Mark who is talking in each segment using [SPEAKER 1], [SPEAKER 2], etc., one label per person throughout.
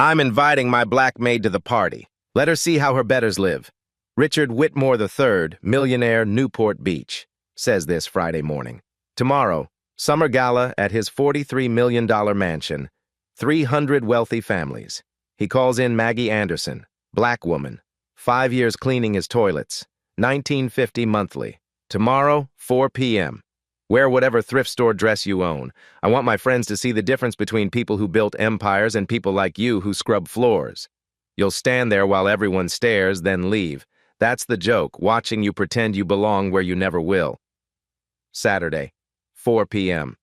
[SPEAKER 1] I'm inviting my black maid to the party. Let her see how her betters live. Richard Whitmore III, Millionaire, Newport Beach, says this Friday morning. Tomorrow, summer gala at his $43 million mansion. 300 wealthy families. He calls in Maggie Anderson, black woman. 5 years cleaning his toilets. $19.50 monthly. Tomorrow, 4 p.m. Wear whatever thrift store dress you own. I want my friends to see the difference between people who built empires and people like you who scrub floors. You'll stand there while everyone stares, then leave. That's the joke, watching you pretend you belong where you never will. Saturday, 4 p.m.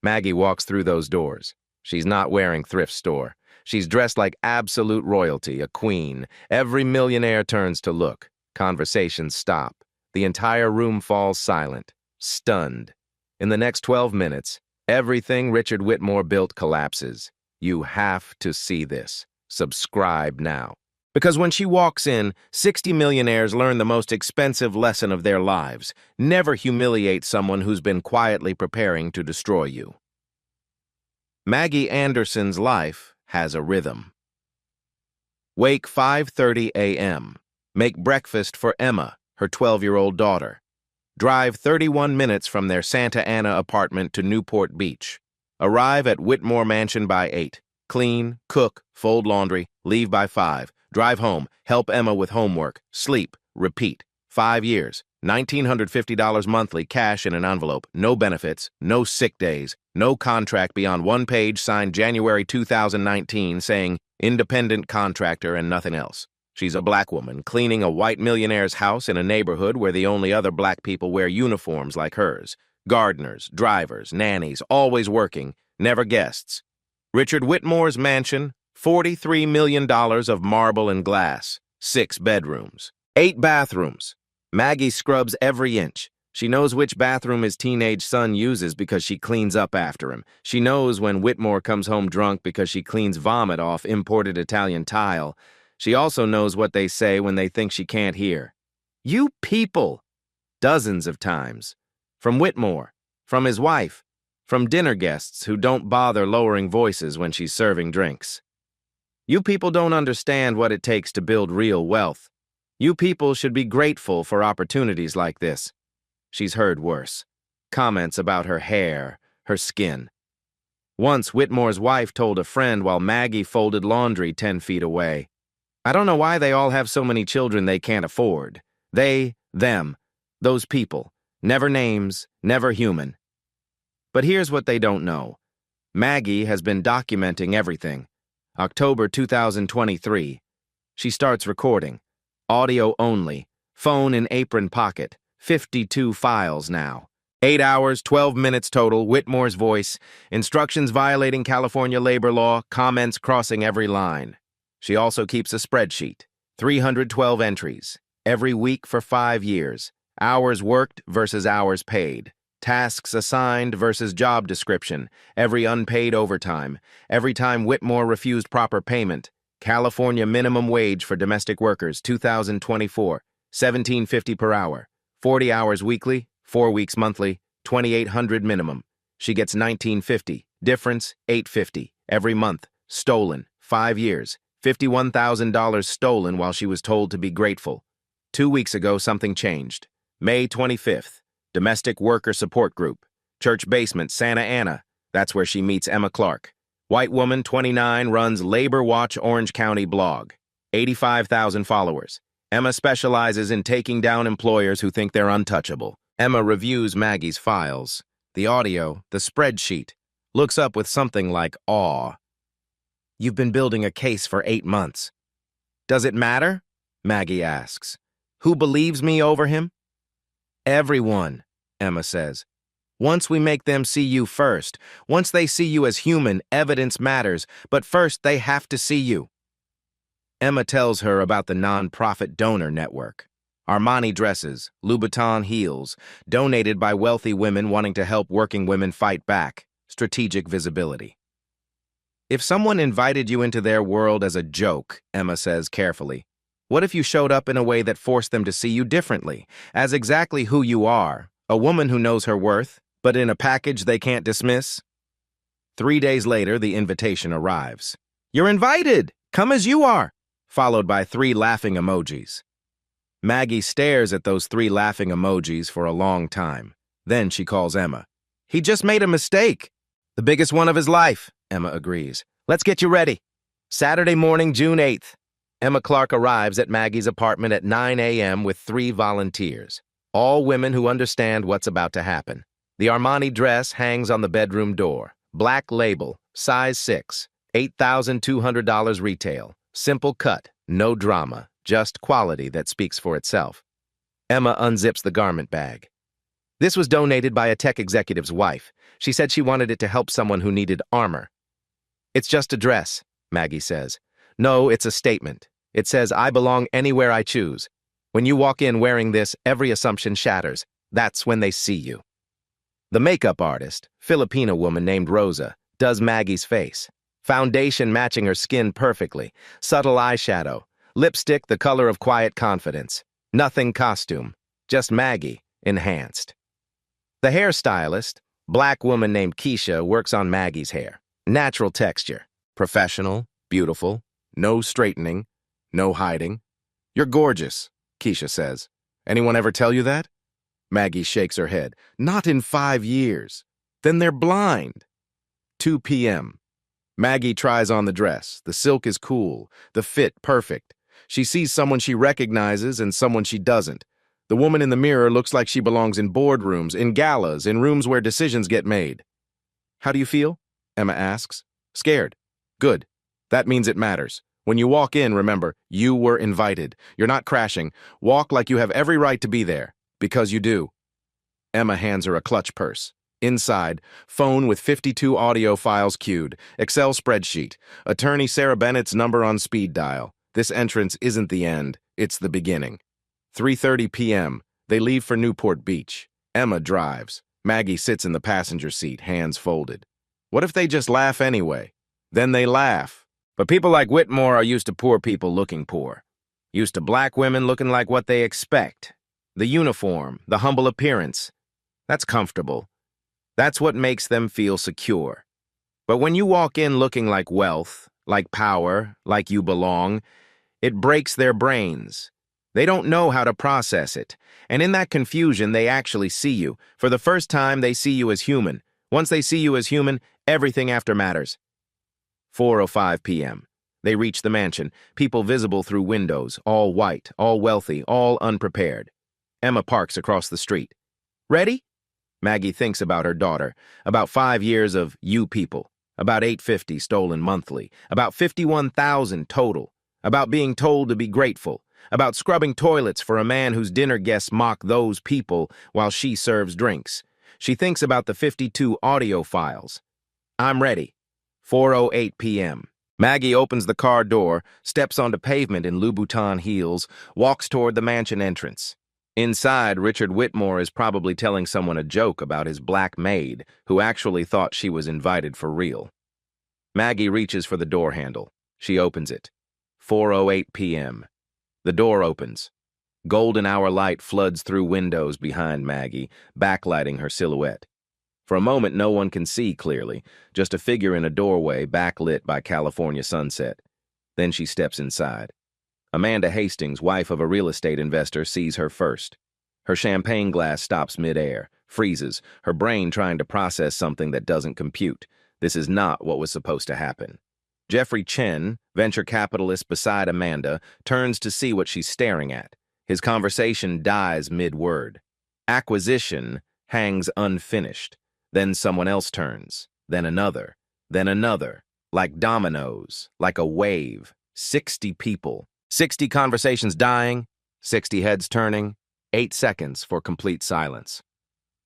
[SPEAKER 1] Maggie walks through those doors. She's not wearing thrift store. She's dressed like absolute royalty, a queen. Every millionaire turns to look. Conversations stop. The entire room falls silent. Stunned. In the next 12 minutes, everything Richard Whitmore built collapses. You have to see this. Subscribe now. Because when she walks in, 60 millionaires learn the most expensive lesson of their lives. Never humiliate someone who's been quietly preparing to destroy you. Maggie Anderson's life has a rhythm. Wake 5:30 a.m. Make breakfast for Emma, her 12-year-old daughter. Drive 31 minutes from their Santa Ana apartment to Newport Beach. Arrive at Whitmore Mansion by 8. Clean, cook, fold laundry, leave by 5. Drive home, help Emma with homework, sleep, repeat. 5 years, $1,950 monthly, cash in an envelope, no benefits, no sick days, no contract beyond one page signed January 2019 saying independent contractor and nothing else. She's a black woman cleaning a white millionaire's house in a neighborhood where the only other black people wear uniforms like hers. Gardeners, drivers, nannies, always working, never guests. Richard Whitmore's mansion, $43 million of marble and glass, 6 bedrooms, 8 bathrooms. Maggie scrubs every inch. She knows which bathroom his teenage son uses because she cleans up after him. She knows when Whitmore comes home drunk because she cleans vomit off imported Italian tile. She also knows what they say when they think she can't hear. You people! Dozens of times. From Whitmore, from his wife, from dinner guests who don't bother lowering voices when she's serving drinks. You people don't understand what it takes to build real wealth. You people should be grateful for opportunities like this. She's heard worse. Comments about her hair, her skin. Once, Whitmore's wife told a friend while Maggie folded laundry 10 feet away, I don't know why they all have so many children they can't afford. They, them, those people. Never names, never human. But here's what they don't know. Maggie has been documenting everything. October 2023. She starts recording. Audio only. Phone in apron pocket. 52 files now. 8 hours, 12 minutes total, Whitmore's voice. Instructions violating California labor law, comments crossing every line. She also keeps a spreadsheet. 312 entries. Every week for 5 years. Hours worked versus hours paid. Tasks assigned versus job description. Every unpaid overtime. Every time Whitmore refused proper payment. California minimum wage for domestic workers, 2024. $17.50 per hour. 40 hours weekly, 4 weeks monthly, $2,800 minimum. She gets $19.50. Difference, $8.50. Every month. Stolen. 5 years. $51,000 stolen while she was told to be grateful. 2 weeks ago, something changed. May 25th. Domestic Worker Support Group. Church basement, Santa Ana. That's where she meets Emma Clark. White woman, 29, runs Labor Watch Orange County blog. 85,000 followers. Emma specializes in taking down employers who think they're untouchable. Emma reviews Maggie's files. The audio, the spreadsheet. Looks up with something like awe. You've been building a case for 8 months. Does it matter? Maggie asks. Who believes me over him? Everyone, Emma says. Once we make them see you first, once they see you as human, evidence matters, but first they have to see you. Emma tells her about the non-profit donor network. Armani dresses, Louboutin heels, donated by wealthy women wanting to help working women fight back. Strategic visibility. If someone invited you into their world as a joke, Emma says carefully, what if you showed up in a way that forced them to see you differently, as exactly who you are, a woman who knows her worth, but in a package they can't dismiss? 3 days later, the invitation arrives. "You're invited! Come as you are!" followed by 3 laughing emojis. Maggie stares at those 3 laughing emojis for a long time. Then she calls Emma. "He just made a mistake." "The biggest one of his life," Emma agrees. "Let's get you ready." Saturday morning, June 8th. Emma Clark arrives at Maggie's apartment at 9 a.m. with 3 volunteers, all women who understand what's about to happen. The Armani dress hangs on the bedroom door. Black label, size 6, $8,200 retail. Simple cut, no drama, just quality that speaks for itself. Emma unzips the garment bag. This was donated by a tech executive's wife. She said she wanted it to help someone who needed armor. "It's just a dress," Maggie says. "No, it's a statement. It says, I belong anywhere I choose. When you walk in wearing this, every assumption shatters. That's when they see you." The makeup artist, Filipino woman named Rosa, does Maggie's face. Foundation matching her skin perfectly, subtle eyeshadow, lipstick the color of quiet confidence. Nothing costume, just Maggie, enhanced. The hairstylist, black woman named Keisha, works on Maggie's hair. Natural texture, professional, beautiful, no straightening, no hiding. "You're gorgeous," Keisha says. "Anyone ever tell you that?" Maggie shakes her head. "Not in 5 years. Then they're blind." 2 p.m. Maggie tries on the dress. The silk is cool, the fit perfect. She sees someone she recognizes and someone she doesn't. The woman in the mirror looks like she belongs in boardrooms, in galas, in rooms where decisions get made. "How do you feel?" Emma asks. "Scared." "Good. That means it matters. When you walk in, remember, you were invited. You're not crashing. Walk like you have every right to be there, because you do." Emma hands her a clutch purse. Inside, phone with 52 audio files queued, Excel spreadsheet, attorney Sarah Bennett's number on speed dial. This entrance isn't the end, it's the beginning. 3:30 p.m. They leave for Newport Beach. Emma drives. Maggie sits in the passenger seat, hands folded. What if they just laugh anyway? Then they laugh. But people like Whitmore are used to poor people looking poor. Used to black women looking like what they expect. The uniform, the humble appearance. That's comfortable. That's what makes them feel secure. But when you walk in looking like wealth, like power, like you belong, it breaks their brains. They don't know how to process it. And in that confusion, they actually see you. For the first time, they see you as human. Once they see you as human, everything after matters. 4:05 p.m. They reach the mansion, people visible through windows, all white, all wealthy, all unprepared. Emma parks across the street. "Ready?" Maggie thinks about her daughter, about 5 years of you people, about $850 stolen monthly, about 51,000 total, about being told to be grateful, about scrubbing toilets for a man whose dinner guests mock those people while she serves drinks. She thinks about the 52 audio files. I'm ready. 4:08 p.m. Maggie opens the car door, steps onto pavement in Louboutin heels, walks toward the mansion entrance. Inside, Richard Whitmore is probably telling someone a joke about his black maid, who actually thought she was invited for real. Maggie reaches for the door handle. She opens it. 4:08 p.m. The door opens. Golden hour light floods through windows behind Maggie, backlighting her silhouette. For a moment, no one can see clearly, just a figure in a doorway backlit by California sunset. Then she steps inside. Amanda Hastings, wife of a real estate investor, sees her first. Her champagne glass stops midair, freezes, her brain trying to process something that doesn't compute. This is not what was supposed to happen. Jeffrey Chen, venture capitalist beside Amanda, turns to see what she's staring at. His conversation dies mid-word. Acquisition hangs unfinished. Then someone else turns, then another, like dominoes, like a wave. 60 people, 60 conversations dying, 60 heads turning, 8 seconds for complete silence.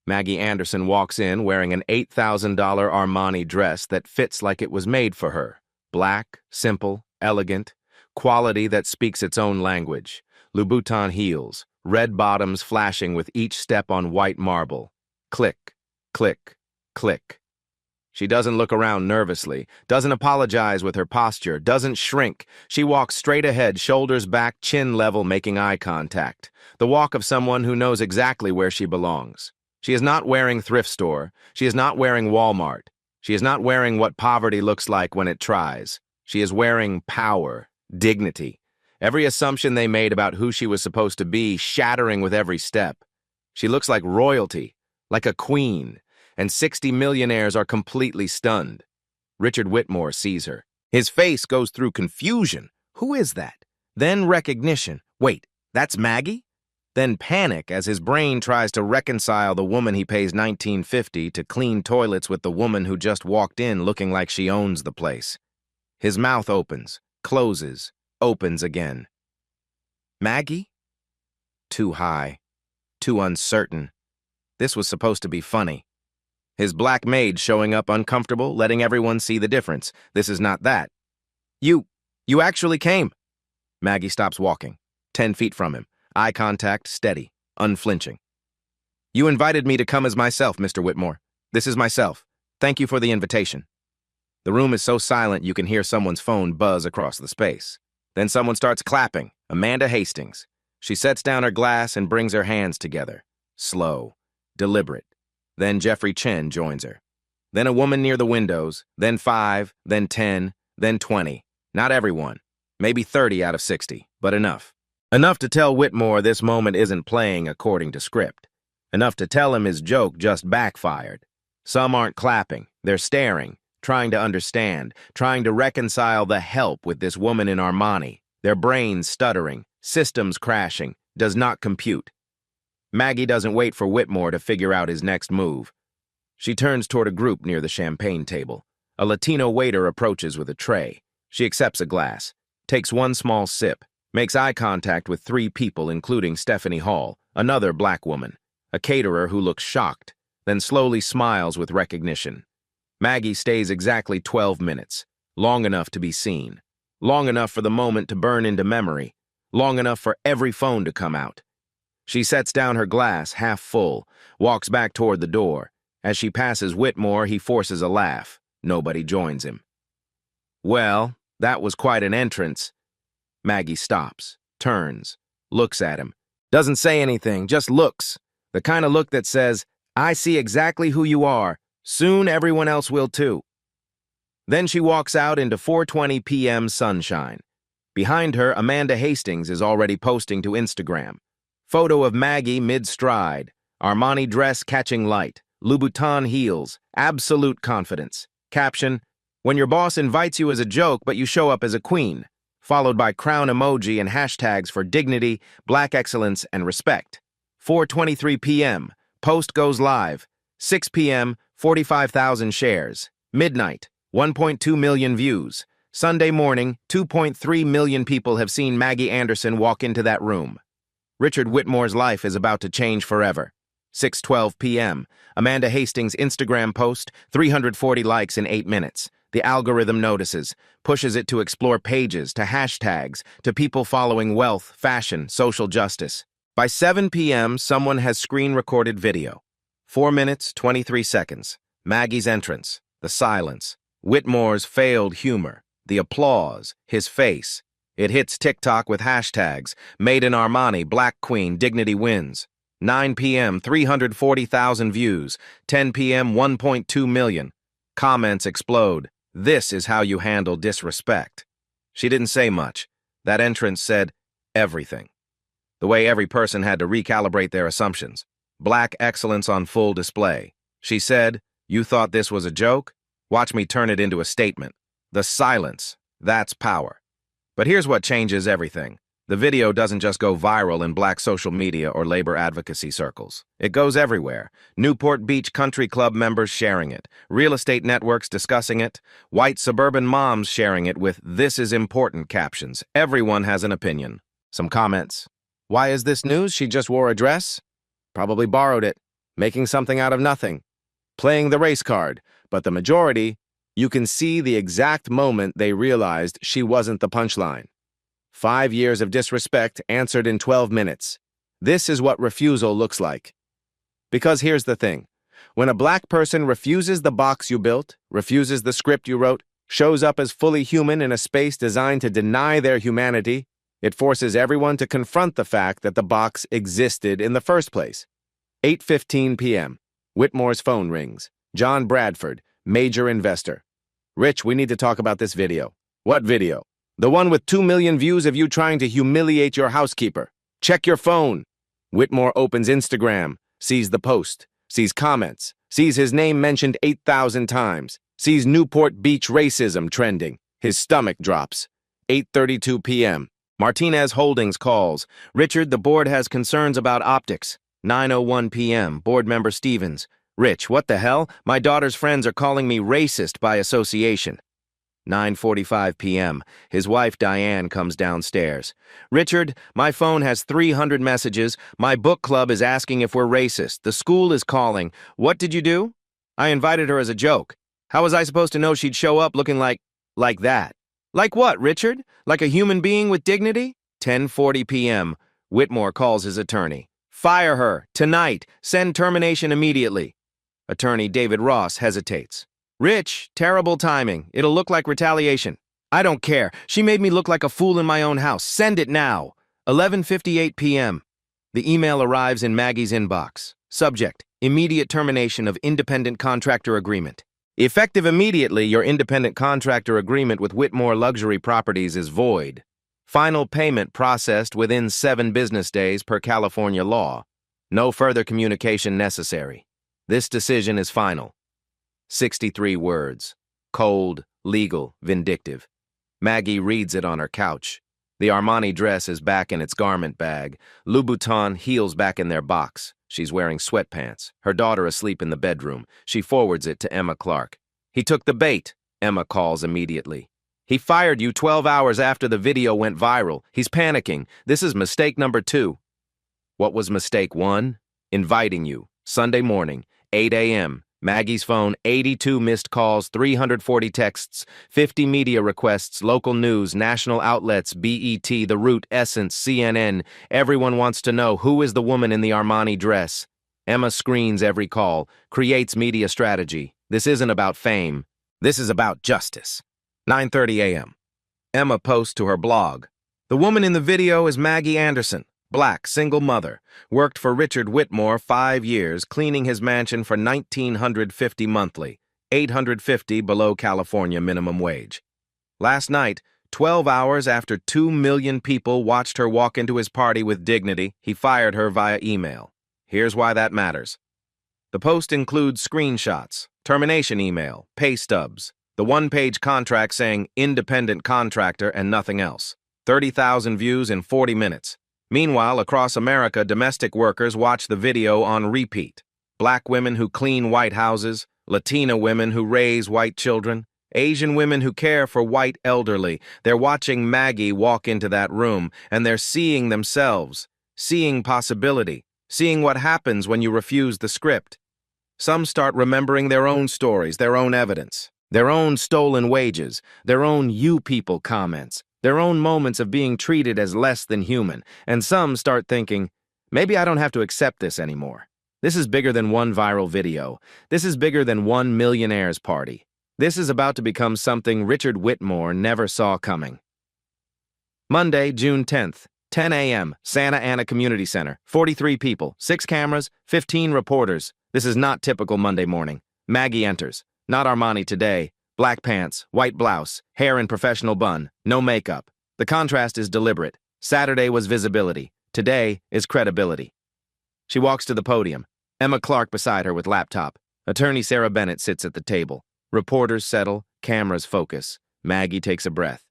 [SPEAKER 1] Maggie Anderson walks in wearing an $8,000 Armani dress that fits like it was made for her. Black, simple, elegant, quality that speaks its own language. Louboutin heels, red bottoms flashing with each step on white marble. Click, click, click. She doesn't look around nervously, doesn't apologize with her posture, doesn't shrink. She walks straight ahead, shoulders back, chin level, making eye contact. The walk of someone who knows exactly where she belongs. She is not wearing thrift store. She is not wearing Walmart. She is not wearing what poverty looks like when it tries. She is wearing power, dignity. Every assumption they made about who she was supposed to be shattering with every step. She looks like royalty, like a queen, and 60 millionaires are completely stunned. Richard Whitmore sees her. His face goes through confusion. Who is that? Then recognition. Wait, that's Maggie? Then panic as his brain tries to reconcile the woman he pays $19.50 to clean toilets with the woman who just walked in looking like she owns the place. His mouth opens, closes, opens again. Maggie? Too high. Too uncertain. This was supposed to be funny. His black maid showing up uncomfortable, letting everyone see the difference. This is not that. You actually came. Maggie stops walking, 10 feet from him. Eye contact, steady, unflinching. You invited me to come as myself, Mr. Whitmore. This is myself. Thank you for the invitation. The room is so silent you can hear someone's phone buzz across the space. Then someone starts clapping. Amanda Hastings. She sets down her glass and brings her hands together. Slow, deliberate. Then Jeffrey Chen joins her. Then a woman near the windows, then 5, then 10, then 20. Not everyone. Maybe 30 out of 60, but enough. Enough to tell Whitmore this moment isn't playing according to script. Enough to tell him his joke just backfired. Some aren't clapping, they're staring, trying to understand, trying to reconcile the help with this woman in Armani. Their brains stuttering, systems crashing, does not compute. Maggie doesn't wait for Whitmore to figure out his next move. She turns toward a group near the champagne table. A Latino waiter approaches with a tray. She accepts a glass, takes one small sip, makes eye contact with 3 people, including Stephanie Hall, another black woman, a caterer who looks shocked, then slowly smiles with recognition. Maggie stays exactly 12 minutes, long enough to be seen, long enough for the moment to burn into memory, long enough for every phone to come out. She sets down her glass, half full, walks back toward the door. As she passes Whitmore, he forces a laugh. Nobody joins him. Well, that was quite an entrance. Maggie stops, turns, looks at him. Doesn't say anything, just looks. The kind of look that says, I see exactly who you are. Soon everyone else will too. Then she walks out into 4:20 p.m. sunshine. Behind her, Amanda Hastings is already posting to Instagram. Photo of Maggie mid-stride, Armani dress catching light, Louboutin heels, absolute confidence. Caption, when your boss invites you as a joke but you show up as a queen, followed by crown emoji and hashtags for dignity, black excellence, and respect. 4:23 p.m., post goes live. 6 p.m., 45,000 shares. Midnight, 1.2 million views. Sunday morning, 2.3 million people have seen Maggie Anderson walk into that room. Richard Whitmore's life is about to change forever. 6:12 p.m., Amanda Hastings' Instagram post, 340 likes in 8 minutes. The algorithm notices, pushes it to explore pages, to hashtags, to people following wealth, fashion, social justice. By 7 p.m., someone has screen-recorded video. 4 minutes, 23 seconds. Maggie's entrance, the silence, Whitmore's failed humor, the applause, his face. It hits TikTok with hashtags, Made in Armani, Black Queen, Dignity Wins. 9 p.m., 340,000 views. 10 p.m., 1.2 million. Comments explode. This is how you handle disrespect. She didn't say much. That entrance said everything. The way every person had to recalibrate their assumptions. Black excellence on full display. She said, you thought this was a joke? Watch me turn it into a statement. The silence, that's power. But here's what changes everything. The video doesn't just go viral in black social media or labor advocacy circles. It goes everywhere. Newport Beach Country Club members sharing it, real estate networks discussing it, white suburban moms sharing it with "This is important" captions. Everyone has an opinion. Some comments. Why is this news? She just wore a dress? Probably borrowed it. Making something out of nothing. Playing the race card. But the majority, you can see the exact moment they realized she wasn't the punchline. 5 years of disrespect answered in 12 minutes. This is what refusal looks like. Because here's the thing. When a black person refuses the box you built, refuses the script you wrote, shows up as fully human in a space designed to deny their humanity, it forces everyone to confront the fact that the box existed in the first place. 8:15 p.m. Whitmore's phone rings. John Bradford, major investor. Rich, we need to talk about this video. What video? The one with 2 million views of you trying to humiliate your housekeeper. Check your phone. Whitmore opens Instagram, sees the post, sees comments, sees his name mentioned 8,000 times, sees Newport Beach racism trending. His stomach drops. 8:32 p.m. Martinez Holdings calls. Richard, the board has concerns about optics. 9:01 p.m. Board member Stevens. Rich, what the hell? My daughter's friends are calling me racist by association. 9:45 p.m. His wife Diane comes downstairs. Richard, my phone has 300 messages. My book club is asking if we're racist. The school is calling. What did you do? I invited her as a joke. How was I supposed to know she'd show up looking like that? Like what, Richard? Like a human being with dignity? 10:40 p.m. Whitmore calls his attorney. Fire her, tonight. Send termination immediately. Attorney David Ross hesitates. Rich, terrible timing. It'll look like retaliation. I don't care. She made me look like a fool in my own house. Send it now. 11:58 p.m. The email arrives in Maggie's inbox. Subject, immediate termination of independent contractor agreement. Effective immediately, your independent contractor agreement with Whitmore Luxury Properties is void. Final payment processed within 7 business days per California law. No further communication necessary. This decision is final. 63 words. Cold, legal, vindictive. Maggie reads it on her couch. The Armani dress is back in its garment bag. Louboutin heels back in their box. She's wearing sweatpants. Her daughter asleep in the bedroom. She forwards it to Emma Clark. He took the bait, Emma calls immediately. He fired you 12 hours after the video went viral. He's panicking. This is mistake number 2. What was mistake 1? Inviting you. Sunday morning, 8 a.m. Maggie's phone, 82 missed calls, 340 texts, 50 media requests, local news, national outlets, BET, The Root, Essence, CNN. Everyone wants to know who is the woman in the Armani dress. Emma screens every call, creates media strategy. This isn't about fame. This is about justice. 9:30 a.m. Emma posts to her blog. The woman in the video is Maggie Anderson. Black, single mother, worked for Richard Whitmore 5 years, cleaning his mansion for $1,950 monthly, $850 below California minimum wage. Last night, 12 hours after 2 million people watched her walk into his party with dignity, he fired her via email. Here's why that matters. The post includes screenshots, termination email, pay stubs, the one-page contract saying independent contractor and nothing else. 30,000 views in 40 minutes. Meanwhile, across America, domestic workers watch the video on repeat. Black women who clean white houses, Latina women who raise white children, Asian women who care for white elderly. They're watching Maggie walk into that room, and they're seeing themselves, seeing possibility, seeing what happens when you refuse the script. Some start remembering their own stories, their own evidence, their own stolen wages, their own "you people" comments, their own moments of being treated as less than human, and some start thinking, maybe I don't have to accept this anymore. This is bigger than one viral video. This is bigger than one Millionaire's party. This is about to become something Richard Whitmore never saw coming. Monday, June 10th, 10 a.m., Santa Ana Community Center. 43 people, 6 cameras, 15 reporters. This is not typical Monday morning. Maggie enters. Not Armani today. Black pants, white blouse, hair in professional bun, no makeup. The contrast is deliberate. Saturday was visibility. Today is credibility. She walks to the podium. Emma Clark beside her with laptop. Attorney Sarah Bennett sits at the table. Reporters settle, cameras focus. Maggie takes a breath.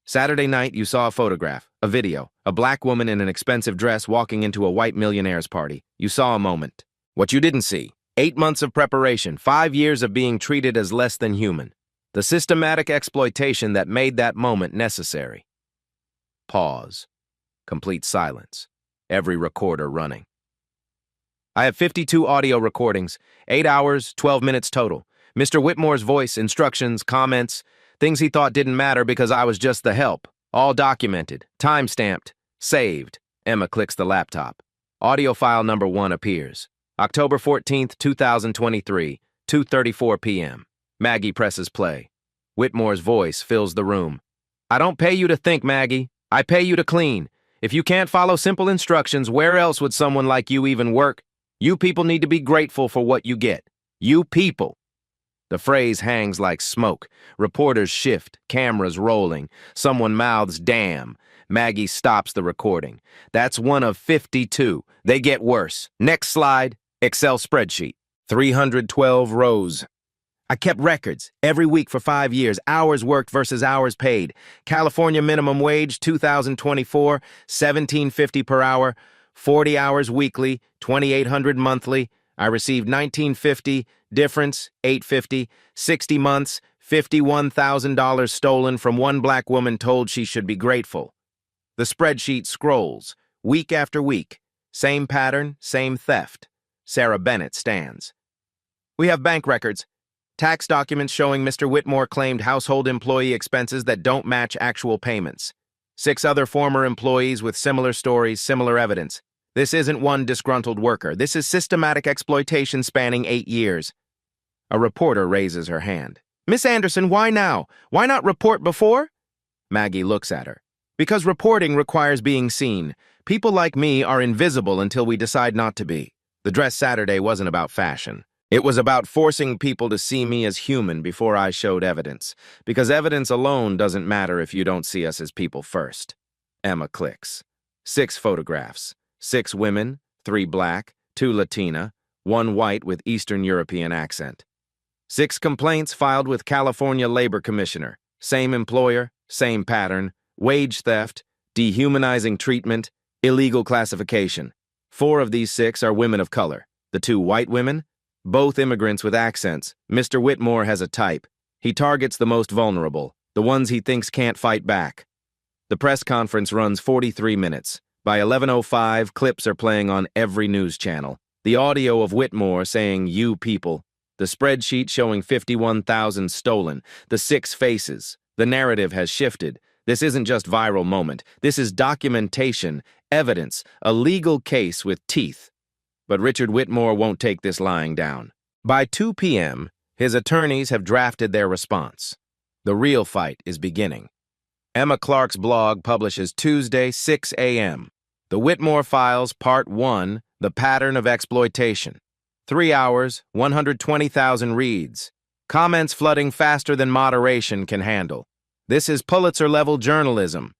[SPEAKER 1] Saturday night, you saw a photograph, a video, a black woman in an expensive dress walking into a white millionaire's party. You saw a moment. What you didn't see. 8 months of preparation, 5 years of being treated as less than human. The systematic exploitation that made that moment necessary. Pause. Complete silence. Every recorder running. I have 52 audio recordings, 8 hours, 12 minutes total. Mr. Whitmore's voice, instructions, comments, things he thought didn't matter because I was just the help. All documented, time-stamped, saved. Emma clicks the laptop. Audio file number 1 appears. October 14th, 2023, 2:34 p.m. Maggie presses play. Whitmore's voice fills the room. I don't pay you to think, Maggie. I pay you to clean. If you can't follow simple instructions, where else would someone like you even work? You people need to be grateful for what you get. You people. The phrase hangs like smoke. Reporters shift, cameras rolling. Someone mouths, "Damn." Maggie stops the recording. That's one of 52. They get worse. Next slide. Excel spreadsheet. 312 rows. I kept records every week for 5 years. Hours worked versus hours paid. California minimum wage, 2024, $17.50 per hour. 40 hours weekly, $2,800 monthly. I received $19.50, difference, $8.50, 60 months, $51,000 stolen from one black woman told she should be grateful. The spreadsheet scrolls, week after week. Same pattern, same theft. Sarah Bennett stands. We have bank records. Tax documents showing Mr. Whitmore claimed household employee expenses that don't match actual payments. 6 other former employees with similar stories, similar evidence. This isn't one disgruntled worker. This is systematic exploitation spanning 8 years. A reporter raises her hand. "Miss Anderson, why now? Why not report before?" Maggie looks at her. "Because reporting requires being seen. People like me are invisible until we decide not to be. The dress Saturday wasn't about fashion. It was about forcing people to see me as human before I showed evidence. Because evidence alone doesn't matter if you don't see us as people first." Emma clicks. 6 photographs. 6 women, 3 black, 2 Latina, 1 white with Eastern European accent. 6 complaints filed with California Labor Commissioner. Same employer, same pattern, wage theft, dehumanizing treatment, illegal classification. 4 of these 6 are women of color. The 2 white women, both immigrants with accents. Mr. Whitmore has a type. He targets the most vulnerable, the ones he thinks can't fight back. The press conference runs 43 minutes. By 11:05, clips are playing on every news channel. The audio of Whitmore saying, "You people." The spreadsheet showing 51,000 stolen. The 6 faces. The narrative has shifted. This isn't just viral moment. This is documentation, evidence, a legal case with teeth. But Richard Whitmore won't take this lying down. By 2 p.m., his attorneys have drafted their response. The real fight is beginning. Emma Clark's blog publishes Tuesday, 6 a.m. The Whitmore Files, Part 1, The Pattern of Exploitation. 3 hours, 120,000 reads. Comments flooding faster than moderation can handle. This is Pulitzer-level journalism.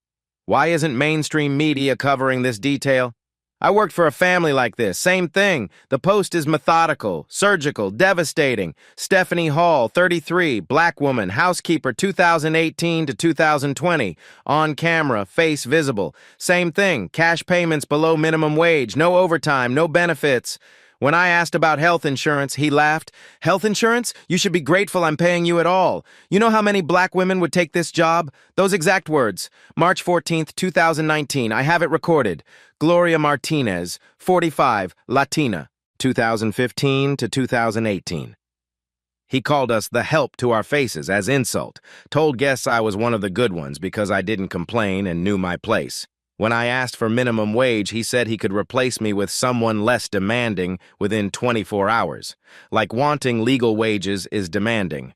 [SPEAKER 1] Why isn't mainstream media covering this detail? I worked for a family like this. Same thing. The Post is methodical, surgical, devastating. Stephanie Hall, 33, black woman, housekeeper, 2018 to 2020. On camera, face visible. Same thing. Cash payments below minimum wage. No overtime, no benefits. When I asked about health insurance, he laughed. "Health insurance? You should be grateful I'm paying you at all. You know how many black women would take this job?" Those exact words. March 14th, 2019. I have it recorded. Gloria Martinez, 45, Latina, 2015 to 2018. He called us the help to our faces as insult. Told guests I was one of the good ones because I didn't complain and knew my place. When I asked for minimum wage, he said he could replace me with someone less demanding within 24 hours. Like wanting legal wages is demanding.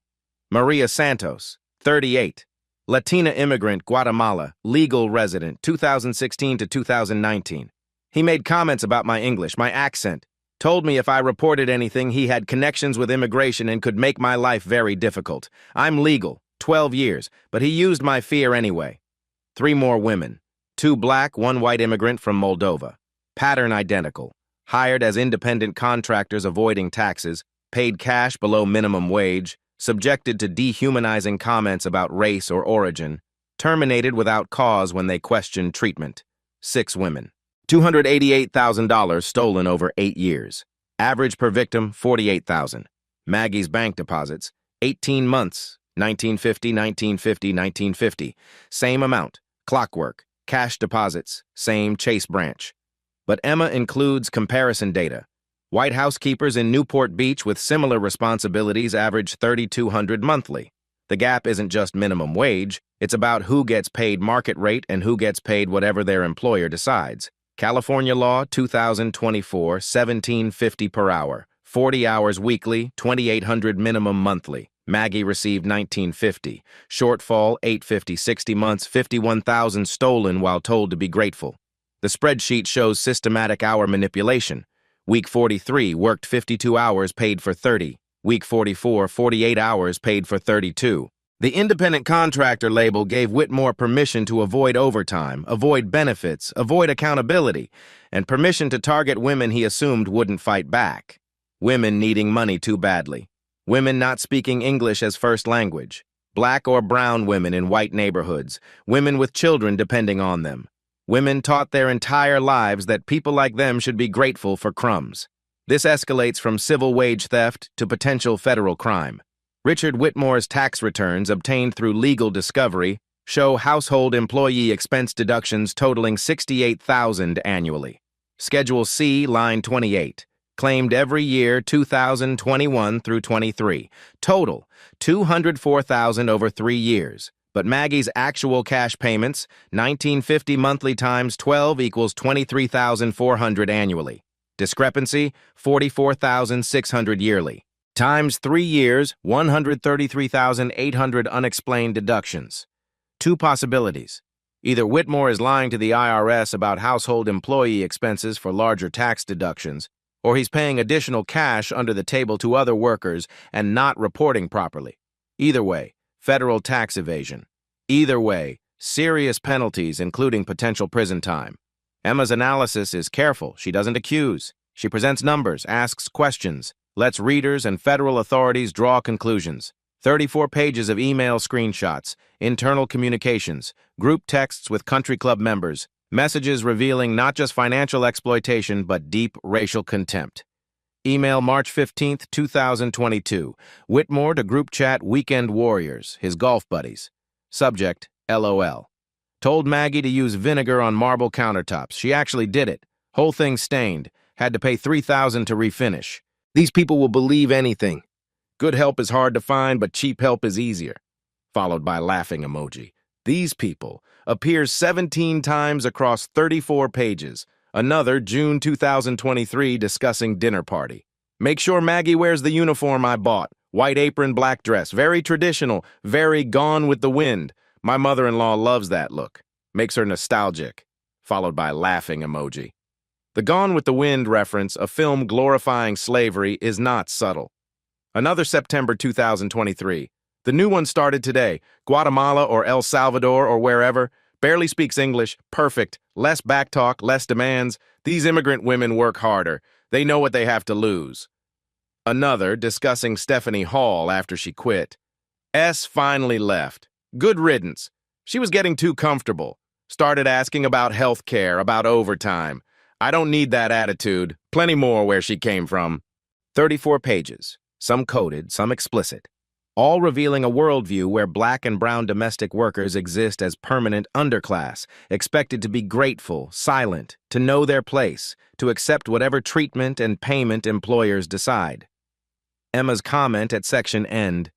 [SPEAKER 1] Maria Santos, 38. Latina immigrant, Guatemala, legal resident, 2016 to 2019. He made comments about my English, my accent. Told me if I reported anything, he had connections with immigration and could make my life very difficult. I'm legal, 12 years, but he used my fear anyway. 3 more women. 2 black, 1 white immigrant from Moldova. Pattern identical. Hired as independent contractors avoiding taxes, paid cash below minimum wage, subjected to dehumanizing comments about race or origin, terminated without cause when they questioned treatment. 6 women. $288,000 stolen over 8 years. Average per victim, $48,000. Maggie's bank deposits, 18 months, 1950, 1950, 1950. Same amount. Clockwork. Cash deposits, same Chase branch. But Emma includes comparison data. White housekeepers in Newport Beach with similar responsibilities average $3,200 monthly. The gap isn't just minimum wage, it's about who gets paid market rate and who gets paid whatever their employer decides. California law, 2024, $17.50 per hour. 40 hours weekly, $2,800 minimum monthly. Maggie received $19.50. Shortfall, $850, 60 months, $51,000 stolen while told to be grateful. The spreadsheet shows systematic hour manipulation. Week 43, worked 52 hours, paid for 30. Week 44, 48 hours paid for 32. The independent contractor label gave Whitmore permission to avoid overtime, avoid benefits, avoid accountability, and permission to target women he assumed wouldn't fight back. Women needing money too badly. Women not speaking English as first language. Black or brown women in white neighborhoods. Women with children depending on them. Women taught their entire lives that people like them should be grateful for crumbs. This escalates from civil wage theft to potential federal crime. Richard Whitmore's tax returns obtained through legal discovery show household employee expense deductions totaling $68,000 annually. Schedule C, line 28. Claimed every year 2021 through 23. Total, $204,000 over 3 years. But Maggie's actual cash payments, $1,950 monthly times 12 equals $23,400 annually. Discrepancy, $44,600 yearly. Times 3 years, $133,800 unexplained deductions. Two possibilities. Either Whitmore is lying to the IRS about household employee expenses for larger tax deductions, or he's paying additional cash under the table to other workers and not reporting properly. Either way, federal tax evasion. Either way, serious penalties, including potential prison time. Emma's analysis is careful. She doesn't accuse. She presents numbers, asks questions, lets readers and federal authorities draw conclusions. 34 pages of email screenshots, internal communications, group texts with country club members, messages revealing not just financial exploitation but deep racial contempt. Email March 15, 2022. Whitmore to group chat Weekend Warriors, his golf buddies. Subject, LOL. Told Maggie to use vinegar on marble countertops. She actually did it. Whole thing stained. Had to pay $3,000 to refinish. These people will believe anything. Good help is hard to find, but cheap help is easier. Followed by laughing emoji. These people appears 17 times across 34 pages. Another June 2023 discussing dinner party. Make sure Maggie wears the uniform I bought. White apron, black dress. Very traditional, very Gone with the Wind. My mother-in-law loves that look. Makes her nostalgic. Followed by laughing emoji. The Gone with the Wind reference, a film glorifying slavery, is not subtle. Another September 2023. The new one started today. Guatemala or El Salvador or wherever. Barely speaks English. Perfect. Less backtalk, less demands. These immigrant women work harder. They know what they have to lose. Another discussing Stephanie Hall after she quit. S finally left. Good riddance. She was getting too comfortable. Started asking about health care, about overtime. I don't need that attitude. Plenty more where she came from. 34 pages. Some coded, some explicit. All revealing a worldview where black and brown domestic workers exist as permanent underclass, expected to be grateful, silent, to know their place, to accept whatever treatment and payment employers decide. Emma's comment at section end.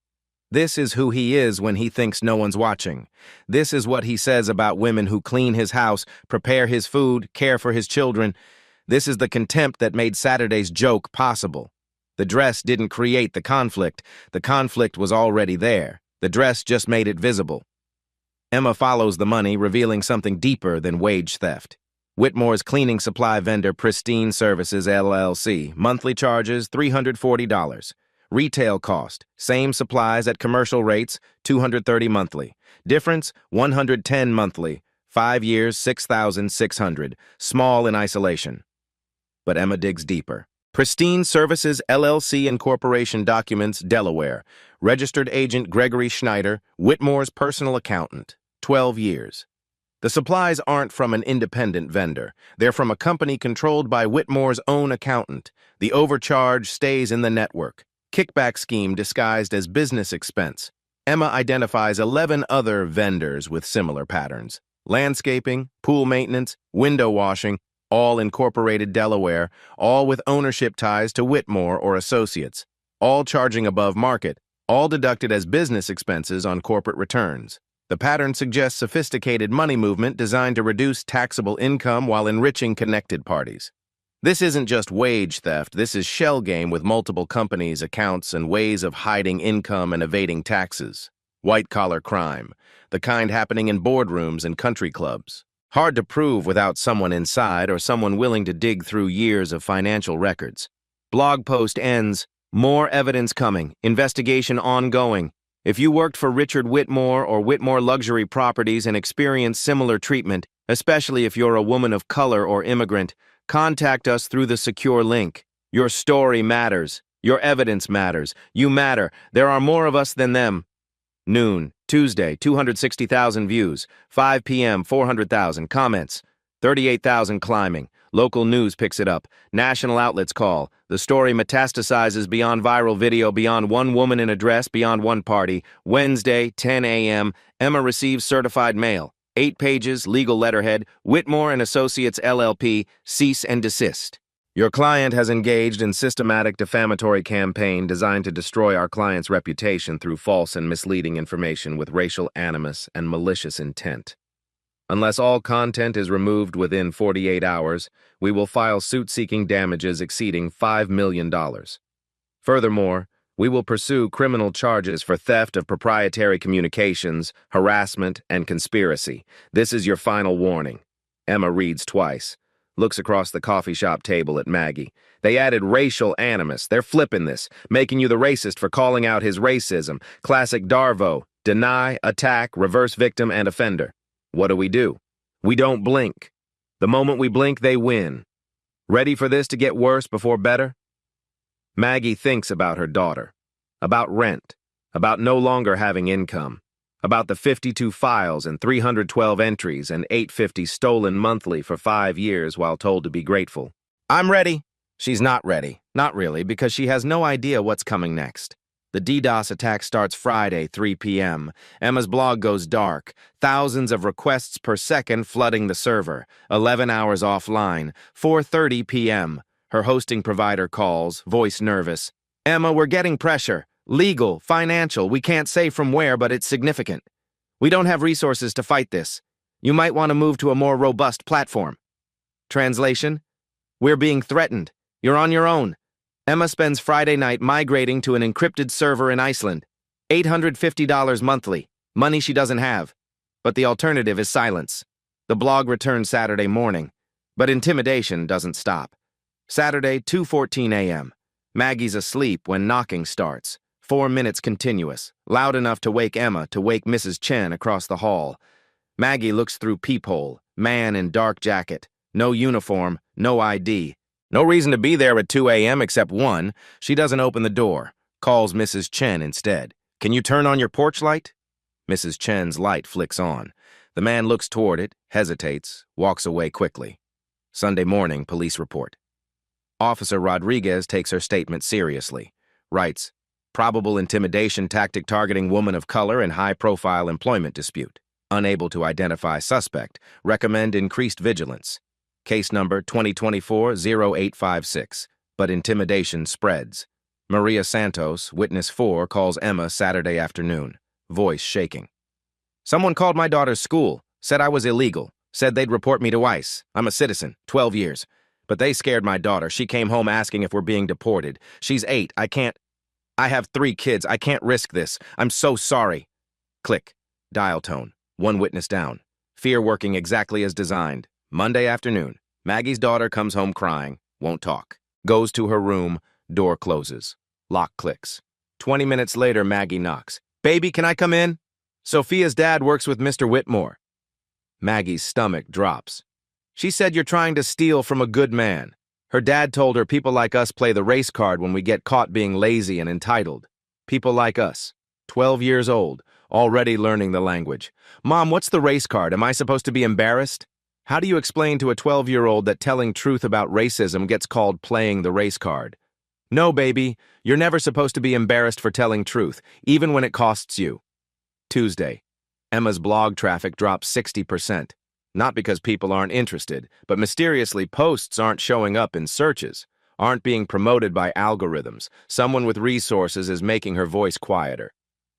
[SPEAKER 1] This is who he is when he thinks no one's watching. This is what he says about women who clean his house, prepare his food, care for his children. This is the contempt that made Saturday's joke possible. The dress didn't create the conflict. The conflict was already there. The dress just made it visible. Emma follows the money, revealing something deeper than wage theft. Whitmore's cleaning supply vendor Pristine Services, LLC. Monthly charges, $340. Retail cost, same supplies at commercial rates, $230 monthly. Difference, $110 monthly. 5 years, $6,600. Small in isolation. But Emma digs deeper. Pristine Services LLC Incorporation documents, Delaware. Registered agent Gregory Schneider, Whitmore's personal accountant. 12 years. The supplies aren't from an independent vendor. They're from a company controlled by Whitmore's own accountant. The overcharge stays in the network. Kickback scheme disguised as business expense. Emma identifies 11 other vendors with similar patterns. Landscaping, pool maintenance, window washing, all incorporated Delaware, all with ownership ties to Whitmore or associates, all charging above market, all deducted as business expenses on corporate returns. The pattern suggests sophisticated money movement designed to reduce taxable income while enriching connected parties. This isn't just wage theft, this is shell game with multiple companies, accounts, and ways of hiding income and evading taxes. White-collar crime, the kind happening in boardrooms and country clubs. Hard to prove without someone inside or someone willing to dig through years of financial records. Blog post ends, More evidence coming. Investigation ongoing. If you worked for Richard Whitmore or Whitmore Luxury Properties and experienced similar treatment, especially if you're a woman of color or immigrant, contact us through the secure link. Your story matters. Your evidence matters. You matter. There are more of us than them. Noon, Tuesday, 260,000 views. 5 p.m., 400,000 comments. 38,000 climbing. Local news picks it up. National outlets call. The story metastasizes beyond viral video, beyond one woman in a dress, beyond one party. Wednesday, 10 a.m., Emma receives certified mail. 8 pages, legal letterhead, Whitmore and Associates LLP, cease and desist. Your client has engaged in systematic defamatory campaign designed to destroy our client's reputation through false and misleading information with racial animus and malicious intent. Unless all content is removed within 48 hours, we will file suit seeking damages exceeding $5 million. Furthermore, we will pursue criminal charges for theft of proprietary communications, harassment, and conspiracy. This is your final warning. Emma reads twice, looks across the coffee shop table at Maggie. They added racial animus. They're flipping this, making you the racist for calling out his racism. Classic Darvo. Deny, attack, reverse victim, and offender. What do? We don't blink. The moment we blink, they win. Ready for this to get worse before better? Maggie thinks about her daughter, about rent, about no longer having income, about the 52 files and 312 entries and $850 stolen monthly for 5 years while told to be grateful. I'm ready. She's not ready. Not really, because she has no idea what's coming next. The DDoS attack starts Friday, 3 p.m. Emma's blog goes dark. Thousands of requests per second flooding the server. 11 hours offline. 4:30 p.m. Her hosting provider calls, voice nervous. Emma, we're getting pressure. Legal, financial, we can't say from where, but it's significant. We don't have resources to fight this. You might want to move to a more robust platform. Translation? We're being threatened. You're on your own. Emma spends Friday night migrating to an encrypted server in Iceland. $850 monthly, money she doesn't have. But the alternative is silence. The blog returns Saturday morning, but intimidation doesn't stop. Saturday, 2:14 a.m. Maggie's asleep when knocking starts. 4 minutes continuous, loud enough to wake Emma, to wake Mrs. Chen across the hall. Maggie looks through peephole, man in dark jacket. No uniform, no ID. No reason to be there at 2 a.m. except one. She doesn't open the door. Calls Mrs. Chen instead. Can you turn on your porch light? Mrs. Chen's light flicks on. The man looks toward it, hesitates, walks away quickly. Sunday morning, police report. Officer Rodriguez takes her statement seriously. Writes, probable intimidation tactic targeting woman of color in high-profile employment dispute. Unable to identify suspect. Recommend increased vigilance. Case number 2024-0856, but intimidation spreads. Maria Santos, witness 4, calls Emma Saturday afternoon, voice shaking. Someone called my daughter's school, said I was illegal, said they'd report me to ICE. I'm a citizen, 12 years. But they scared my daughter. She came home asking if we're being deported. She's 8. I have 3 kids. I can't risk this. I'm so sorry. Click. Dial tone. One witness down. Fear working exactly as designed. Monday afternoon, Maggie's daughter comes home crying, won't talk. Goes to her room, door closes. Lock clicks. 20 minutes later, Maggie knocks. Baby, can I come in? Sophia's dad works with Mr. Whitmore. Maggie's stomach drops. She said you're trying to steal from a good man. Her dad told her people like us play the race card when we get caught being lazy and entitled. People like us. 12 years old, already learning the language. Mom, what's the race card? Am I supposed to be embarrassed? How do you explain to a 12-year-old that telling truth about racism gets called playing the race card? No, baby, you're never supposed to be embarrassed for telling truth, even when it costs you. Tuesday. Emma's blog traffic drops 60%. Not because people aren't interested, but mysteriously posts aren't showing up in searches, aren't being promoted by algorithms. Someone with resources is making her voice quieter.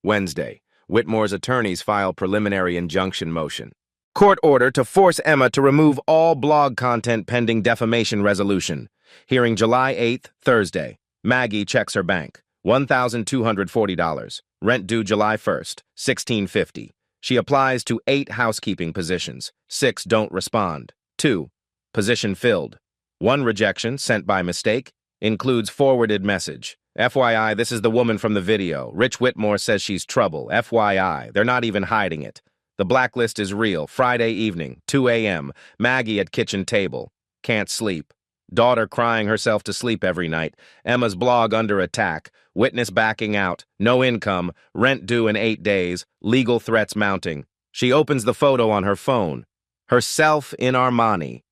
[SPEAKER 1] Wednesday. Whitmore's attorneys file preliminary injunction motion. Court order to force Emma to remove all blog content pending defamation resolution. Hearing July 8th, Thursday. Maggie checks her bank. $1,240. Rent due July 1st, $1,650. She applies to 8 housekeeping positions. 6 don't respond. 2. Position filled. 1 rejection, sent by mistake, includes forwarded message. FYI, this is the woman from the video. Rich Whitmore says she's trouble. FYI, they're not even hiding it. The blacklist is real. Friday evening, 2 a.m., Maggie at kitchen table. Can't sleep. Daughter crying herself to sleep every night. Emma's blog under attack. Witness backing out. No income. Rent due in 8 days. Legal threats mounting. She opens the photo on her phone. Herself in Armani.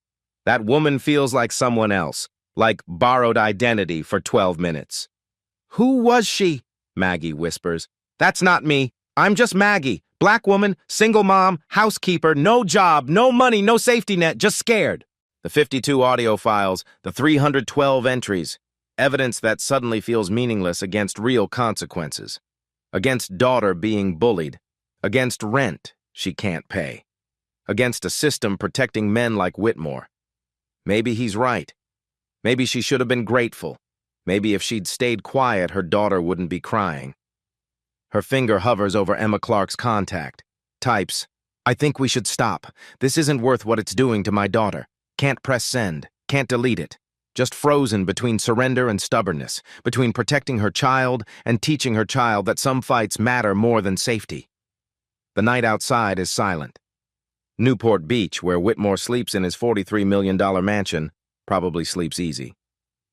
[SPEAKER 1] That woman feels like someone else. Like borrowed identity for 12 minutes. "Who was she?" Maggie whispers. "That's not me. I'm just Maggie. Black woman, single mom, housekeeper, no job, no money, no safety net, just scared." The 52 audio files, the 312 entries, evidence that suddenly feels meaningless against real consequences. Against daughter being bullied. Against rent she can't pay. Against a system protecting men like Whitmore. Maybe he's right. Maybe she should have been grateful. Maybe if she'd stayed quiet, her daughter wouldn't be crying. Her finger hovers over Emma Clark's contact. Types, "I think we should stop. This isn't worth what it's doing to my daughter. Can't press send. Can't delete it. Just frozen between surrender and stubbornness, between protecting her child and teaching her child that some fights matter more than safety." The night outside is silent. Newport Beach, where Whitmore sleeps in his $43 million mansion, probably sleeps easy.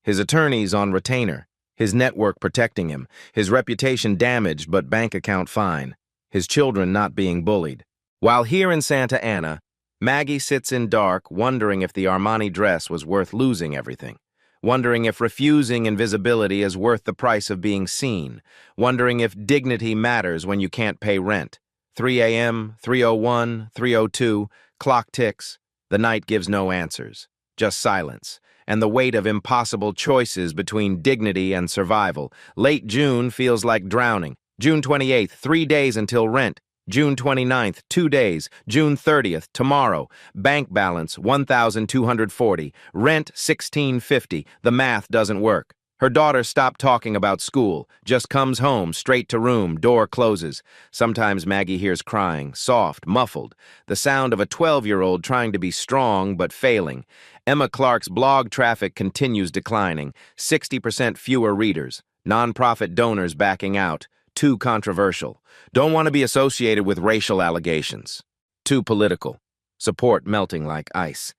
[SPEAKER 1] His attorneys on retainer, his network protecting him, his reputation damaged but bank account fine, his children not being bullied. While here in Santa Ana, Maggie sits in dark, wondering if the Armani dress was worth losing everything, wondering if refusing invisibility is worth the price of being seen, wondering if dignity matters when you can't pay rent. 3 a.m., 3:01, 3:02, clock ticks. The night gives no answers, just silence, and the weight of impossible choices between dignity and survival. Late June feels like drowning. June 28th, 3 days until rent. June 29th, 2 days. June 30th, tomorrow. Bank balance, $1,240. Rent, $1,650. The math doesn't work. Her daughter stopped talking about school, just comes home, straight to room, door closes. Sometimes Maggie hears crying, soft, muffled, the sound of a 12-year-old trying to be strong but failing. Emma Clark's blog traffic continues declining, 60% fewer readers, nonprofit donors backing out, too controversial, don't want to be associated with racial allegations, too political, support melting like ice.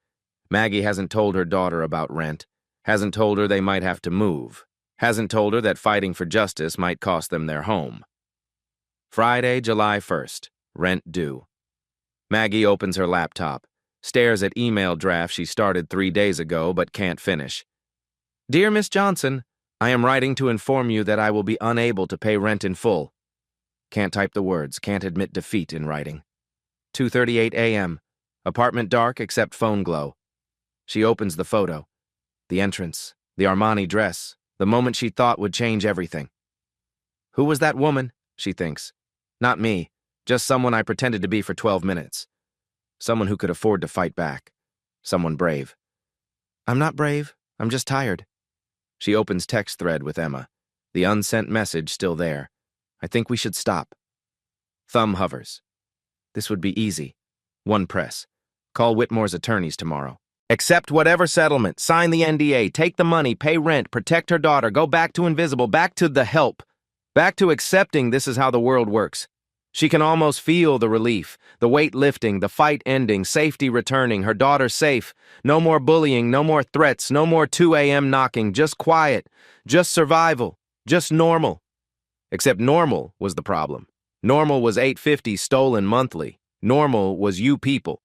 [SPEAKER 1] Maggie hasn't told her daughter about rent, hasn't told her they might have to move, hasn't told her that fighting for justice might cost them their home. Friday, July 1st, rent due. Maggie opens her laptop, stares at email draft she started 3 days ago but can't finish. "Dear Miss Johnson, I am writing to inform you that I will be unable to pay rent in full." Can't type the words, can't admit defeat in writing. 2:38 a.m. Apartment dark except phone glow. She opens the photo. The entrance, the Armani dress, the moment she thought would change everything. Who was that woman? She thinks. Not me, just someone I pretended to be for 12 minutes. Someone who could afford to fight back. Someone brave. I'm not brave, I'm just tired. She opens text thread with Emma. The unsent message still there. I think we should stop. Thumb hovers. This would be easy. One press. Call Whitmore's attorneys tomorrow. Accept whatever settlement, sign the NDA, take the money, pay rent, protect her daughter, go back to invisible, back to the help, back to accepting this is how the world works. She can almost feel the relief, the weight lifting, the fight ending, safety returning, her daughter safe. No more bullying, no more threats, no more 2 a.m. knocking, just quiet, just survival, just normal. Except normal was the problem. Normal was $850 stolen monthly. Normal was you people.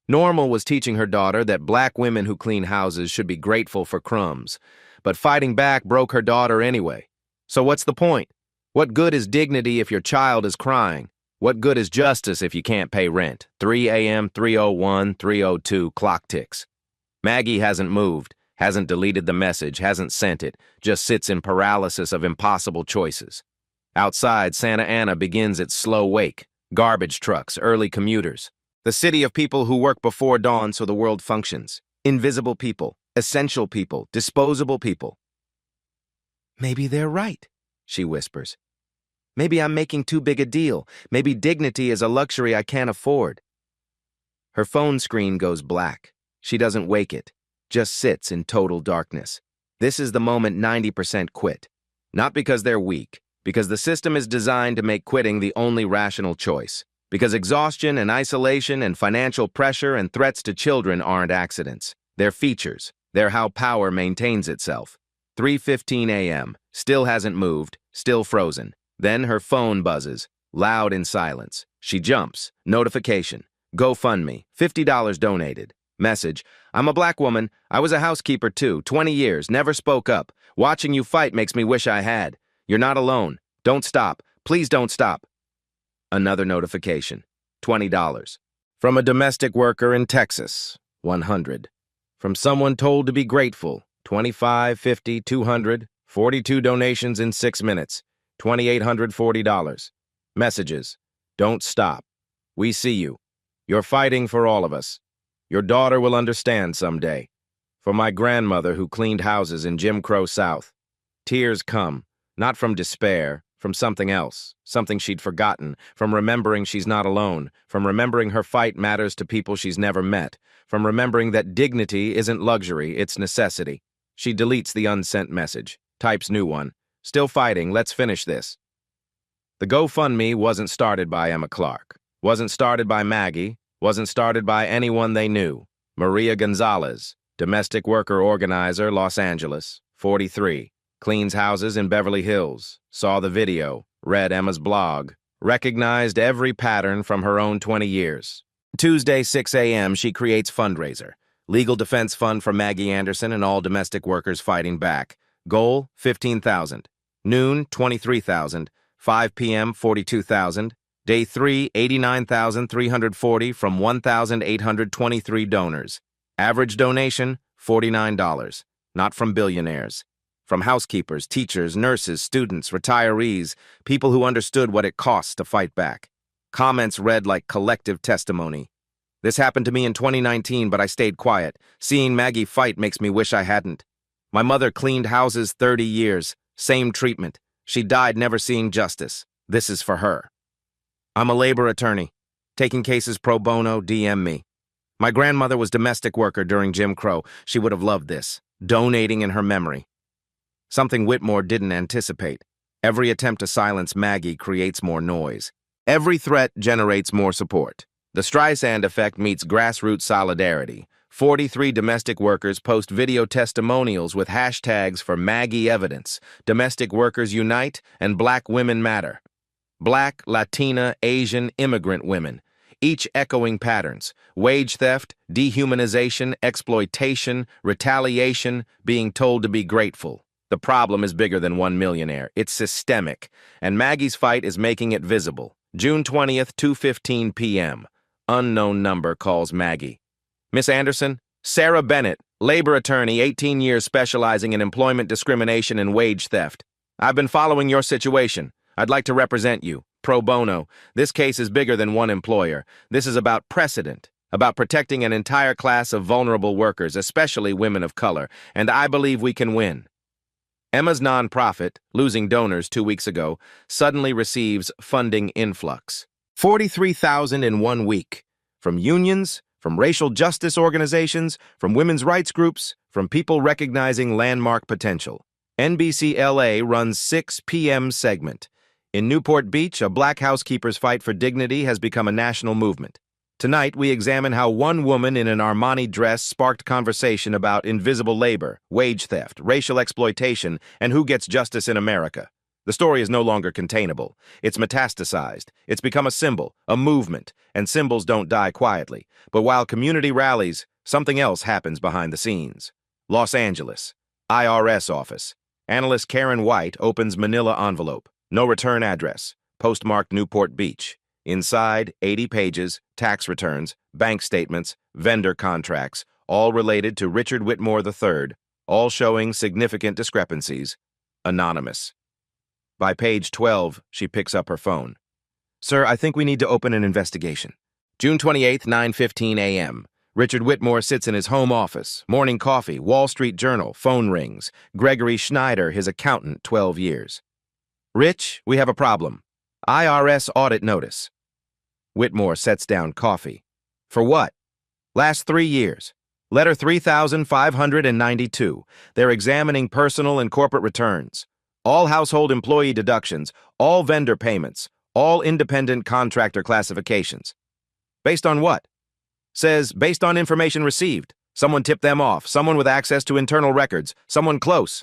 [SPEAKER 1] Normal was teaching her daughter that black women who clean houses should be grateful for crumbs. But fighting back broke her daughter anyway. So what's the point? What good is dignity if your child is crying? What good is justice if you can't pay rent? 3 a.m., 3:01, 3:02, clock ticks. Maggie hasn't moved, hasn't deleted the message, hasn't sent it, just sits in paralysis of impossible choices. Outside, Santa Ana begins its slow wake. Garbage trucks, early commuters. The city of people who work before dawn so the world functions. Invisible people, essential people, disposable people. Maybe they're right, she whispers. Maybe I'm making too big a deal. Maybe dignity is a luxury I can't afford. Her phone screen goes black. She doesn't wake it, just sits in total darkness. This is the moment 90% quit. Not because they're weak, because the system is designed to make quitting the only rational choice. Because exhaustion and isolation and financial pressure and threats to children aren't accidents. They're features. They're how power maintains itself. 3:15 a.m. Still hasn't moved, still frozen. Then her phone buzzes, loud in silence. She jumps. Notification. GoFundMe. $50 donated. Message. I'm a black woman. I was a housekeeper too. 20 years. Never spoke up. Watching you fight makes me wish I had. You're not alone. Don't stop. Please don't stop. Another notification. $20. From a domestic worker in Texas. 100. From someone told to be grateful. 25, 50, 200. 42 donations in 6 minutes. $2,840. Messages. Don't stop. We see you. You're fighting for all of us. Your daughter will understand someday. For my grandmother who cleaned houses in Jim Crow South. Tears come, not from despair, from something else, something she'd forgotten, from remembering she's not alone, from remembering her fight matters to people she's never met, from remembering that dignity isn't luxury, it's necessity. She deletes the unsent message, types new one. Still fighting, let's finish this. The GoFundMe wasn't started by Emma Clark, wasn't started by Maggie, wasn't started by anyone they knew. Maria Gonzalez, domestic worker organizer, Los Angeles, 43. Cleans houses in Beverly Hills, saw the video, read Emma's blog, recognized every pattern from her own 20 years. Tuesday, 6 a.m., she creates fundraiser. Legal defense fund for Maggie Anderson and all domestic workers fighting back. Goal, $15,000. Noon, $23,000. 5 p.m., $42,000. Day 3, $89,340 from 1,823 donors. Average donation, $49. Not from billionaires. From housekeepers, teachers, nurses, students, retirees, people who understood what it costs to fight back. Comments read like collective testimony. This happened to me in 2019, but I stayed quiet. Seeing Maggie fight makes me wish I hadn't. My mother cleaned houses 30 years. Same treatment. She died never seeing justice. This is for her. I'm a labor attorney. Taking cases pro bono, DM me. My grandmother was domestic worker during Jim Crow. She would have loved this. Donating in her memory. Something Whitmore didn't anticipate. Every attempt to silence Maggie creates more noise. Every threat generates more support. The Streisand effect meets grassroots solidarity. 43 domestic workers post video testimonials with hashtags for Maggie evidence. Domestic workers unite and Black women matter. Black, Latina, Asian, immigrant women. Each echoing patterns. Wage theft, dehumanization, exploitation, retaliation, being told to be grateful. The problem is bigger than one millionaire. It's systemic, and Maggie's fight is making it visible. June 20th, 2:15 p.m. Unknown number calls Maggie. Miss Anderson, Sarah Bennett, labor attorney, 18 years specializing in employment discrimination and wage theft. I've been following your situation. I'd like to represent you. Pro bono. This case is bigger than one employer. This is about precedent, about protecting an entire class of vulnerable workers, especially women of color, and I believe we can win. Emma's nonprofit, losing donors 2 weeks ago, suddenly receives funding influx. $43,000 in 1 week. From unions, from racial justice organizations, from women's rights groups, from people recognizing landmark potential. NBC LA runs 6 p.m. segment. In Newport Beach, a Black housekeeper's fight for dignity has become a national movement. Tonight, we examine how one woman in an Armani dress sparked conversation about invisible labor, wage theft, racial exploitation, and who gets justice in America. The story is no longer containable. It's metastasized. It's become a symbol, a movement, and symbols don't die quietly. But while community rallies, something else happens behind the scenes. Los Angeles, IRS office. Analyst Karen White opens manila envelope. No return address. Postmarked Newport Beach. Inside, 80 pages, tax returns, bank statements, vendor contracts, all related to Richard Whitmore III, all showing significant discrepancies. Anonymous. By page 12, she picks up her phone. Sir, I think we need to open an investigation. June 28th, 9:15 a.m. Richard Whitmore sits in his home office. Morning coffee, Wall Street Journal, phone rings. Gregory Schneider, his accountant, 12 years. Rich, we have a problem. IRS audit notice. Whitmore sets down coffee. For what? Last 3 years. Letter 3,592. They're examining personal and corporate returns. all household employee deductions, all vendor payments, all independent contractor classifications. Based on what? Says, based on information received. Someone tipped them off, someone with access to internal records, someone close.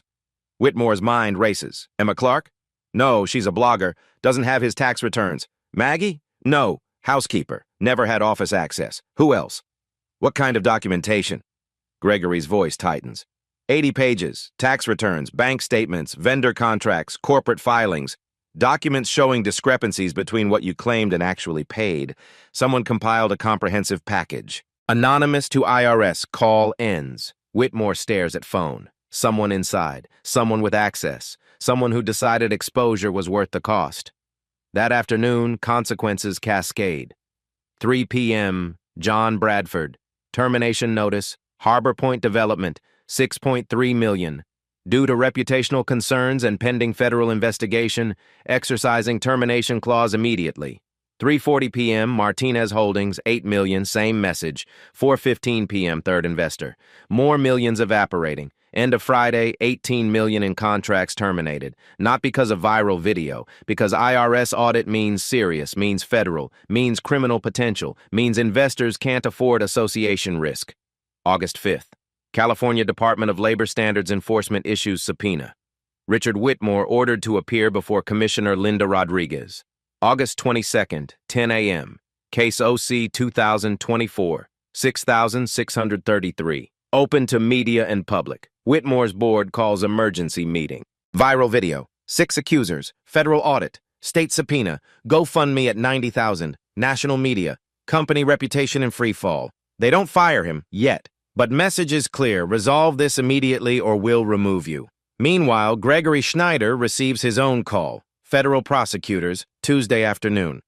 [SPEAKER 1] Whitmore's mind races. Emma Clark? No, she's a blogger, doesn't have his tax returns. Maggie? No, housekeeper, never had office access. Who else? What kind of documentation? Gregory's voice tightens. 80 pages, tax returns, bank statements, vendor contracts, corporate filings, documents showing discrepancies between what you claimed and actually paid. Someone compiled a comprehensive package. Anonymous to IRS, call ends. Whitmore stares at phone. Someone inside, someone with access, someone who decided exposure was worth the cost. That afternoon, consequences cascade. 3 p.m., John Bradford. Termination notice, Harbor Point Development, $6.3 million. Due to reputational concerns and pending federal investigation, exercising termination clause immediately. 3:40 p.m., Martinez Holdings, $8 million, same message. 4:15 p.m., third investor. More millions evaporating. End of Friday, $18 million in contracts terminated. Not because of viral video, because IRS audit means serious, means federal, means criminal potential, means investors can't afford association risk. August 5th. California Department of Labor Standards Enforcement issues subpoena. Richard Whitmore ordered to appear before Commissioner Linda Rodriguez. August 22nd, 10 a.m. Case OC 2024, 6633. Open to media and public. Whitmore's board calls emergency meeting. Viral video. 6 accusers. Federal audit. State subpoena. GoFundMe at 90,000. National media. Company reputation in free fall. They don't fire him yet. But message is clear. Resolve this immediately or we'll remove you. Meanwhile, Gregory Schneider receives his own call. Federal prosecutors, Tuesday afternoon.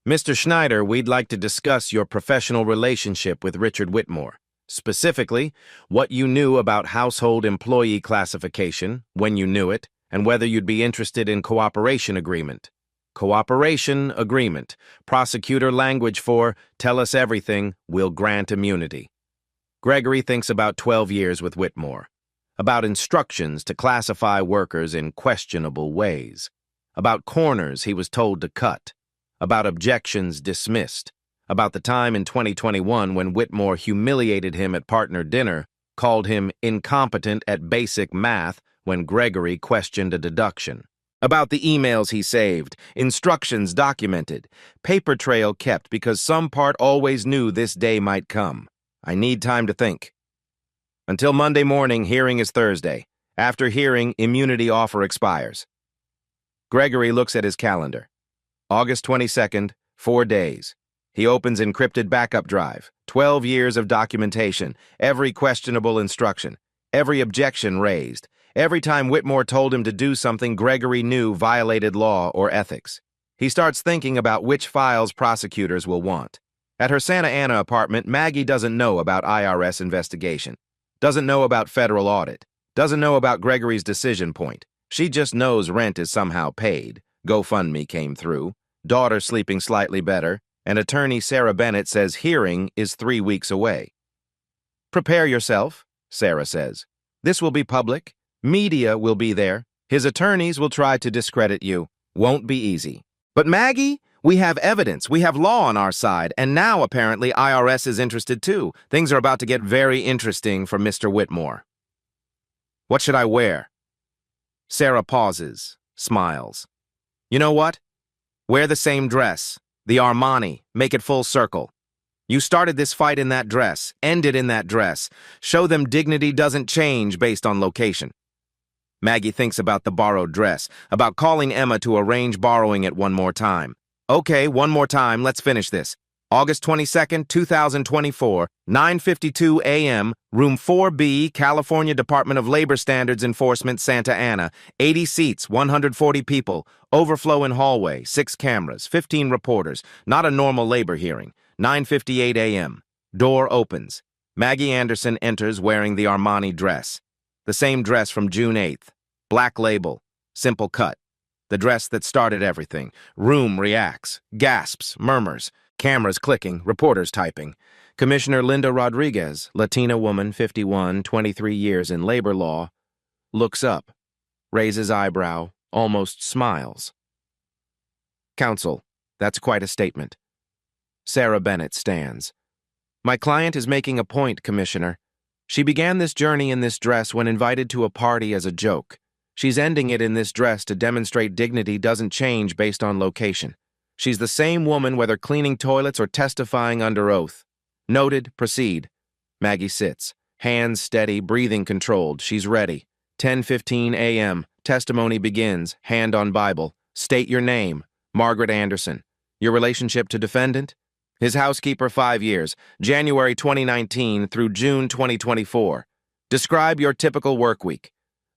[SPEAKER 1] Mr. Schneider, we'd like to discuss your professional relationship with Richard Whitmore. Specifically, what you knew about household employee classification, when you knew it, and whether you'd be interested in cooperation agreement. Cooperation agreement. Prosecutor language for, tell us everything, we'll grant immunity. Gregory thinks about 12 years with Whitmore. About instructions to classify workers in questionable ways. About corners he was told to cut. About objections dismissed. About the time in 2021 when Whitmore humiliated him at partner dinner, called him incompetent at basic math when Gregory questioned a deduction. About the emails he saved, instructions documented, paper trail kept because some part always knew this day might come. I need time to think. Until Monday morning, hearing is Thursday. After hearing, immunity offer expires. Gregory looks at his calendar. August 22nd, 4 days. He opens encrypted backup drive. 12 years of documentation, every questionable instruction, every objection raised. Every time Whitmore told him to do something Gregory knew violated law or ethics. He starts thinking about which files prosecutors will want. At her Santa Ana apartment, Maggie doesn't know about IRS investigation, doesn't know about federal audit, doesn't know about Gregory's decision point. She just knows rent is somehow paid, GoFundMe came through, daughter sleeping slightly better, and attorney Sarah Bennett says hearing is 3 weeks away. Prepare yourself, Sarah says. This will be public. Media will be there. His attorneys will try to discredit you. Won't be easy. But Maggie, we have evidence. We have law on our side. And now, apparently, IRS is interested too. Things are about to get very interesting for Mr. Whitmore. What should I wear? Sarah pauses, smiles. You know what? Wear the same dress. The Armani. Make it full circle. You started this fight in that dress. End it in that dress. Show them dignity doesn't change based on location. Maggie thinks about the borrowed dress, about calling Emma to arrange borrowing it one more time. Okay, one more time, let's finish this. August 22nd, 2024, 9:52 a.m., Room 4B, California Department of Labor Standards Enforcement, Santa Ana. 80 seats, 140 people. Overflow in hallway, 6 cameras, 15 reporters. Not a normal labor hearing. 9:58 a.m. Door opens. Maggie Anderson enters wearing the Armani dress. The same dress from June 8th. Black label. Simple cut. The dress that started everything. Room reacts. Gasps. Murmurs. Cameras clicking. Reporters typing. Commissioner Linda Rodriguez, Latina woman, 51, 23 years in labor law, looks up. Raises eyebrow. almost smiles. Counsel, that's quite a statement. Sarah Bennett stands. My client is making a point, Commissioner. She began this journey in this dress when invited to a party as a joke. She's ending it in this dress to demonstrate dignity doesn't change based on location. She's the same woman whether cleaning toilets or testifying under oath. Noted, proceed. Maggie sits, hands steady, breathing controlled. She's ready. 10:15 a.m. Testimony begins, hand on Bible. State your name. Margaret Anderson. Your relationship to defendant? His housekeeper 5 years, January 2019 through June 2024. Describe your typical work week.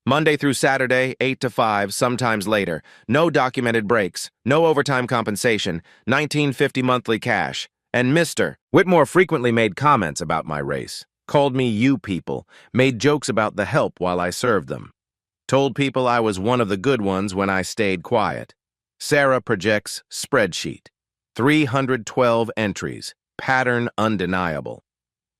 [SPEAKER 1] Monday through Saturday, 8 to 5, sometimes later. No documented breaks, no overtime compensation, $19.50 monthly cash. And Mr. Whitmore frequently made comments about my race, called me you people, made jokes about the help while I served them. Told people I was one of the good ones when I stayed quiet. Sarah projects spreadsheet. 312 entries, pattern undeniable.